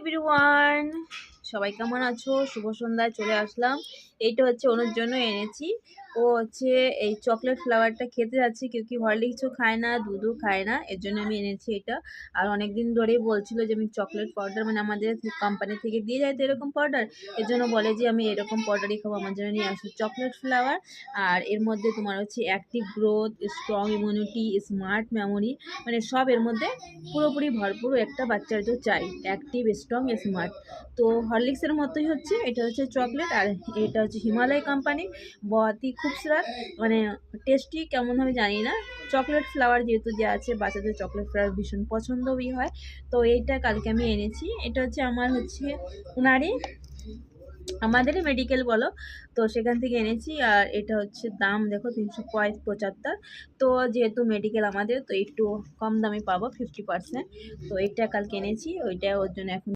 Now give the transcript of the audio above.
Everyone, সবাই কেমন আছো? শুভ সন্ধ্যায় চলে আসলাম। এইটা হচ্ছে অনুর জন্য এনেছি। ও হচ্ছে এই চকলেট ফ্লেভারটা খেতে যাচ্ছে, কেউ কি হরলিক্সও খায় না, দুধও খায় না, এর জন্য আমি এনেছি এটা। আর অনেকদিন ধরেই বলছিল যে আমি চকলেট পাউডার, মানে আমাদের কোম্পানি থেকে দিয়ে যায় তো এরকম পাউডার, এর জন্য বলে যে আমি এরকম পাউডারই খাবো, আমার জন্য নিয়ে আসো চকলেট ফ্লেভার। আর এর মধ্যে তোমার হচ্ছে active growth, strong immunity, smart memory, মানে সব এর মধ্যে পুরোপুরি ভরপুর। একটা বাচ্চার তো চাই অ্যাক্টিভ, স্ট্রং, স্মার্ট। তো হরলিক্সের মতোই হচ্ছে এটা, হচ্ছে চকলেট। আর এটা হচ্ছে হিমালয় কোম্পানি, বহুতই খুবসুরত, মানে টেস্টি কেমন হবে জানি না। চকলেট ফ্লেভার যেহেতু দেওয়া আছে, বাচ্চাদের চকলেট ফ্লেভার ভীষণ পছন্দই হয়। তো এইটা কালকে আমি এনেছি। এটা হচ্ছে আমার হচ্ছে উনারই, আমাদেরই মেডিকেল বলো, তো সেখান থেকে এনেছি। আর এটা হচ্ছে দাম দেখো 375। তো যেহেতু মেডিকেল আমাদের, তো একটু কম দামে পাবো 50%। তো এটা কালকে এনেছি, ওইটা ওর জন্য এখন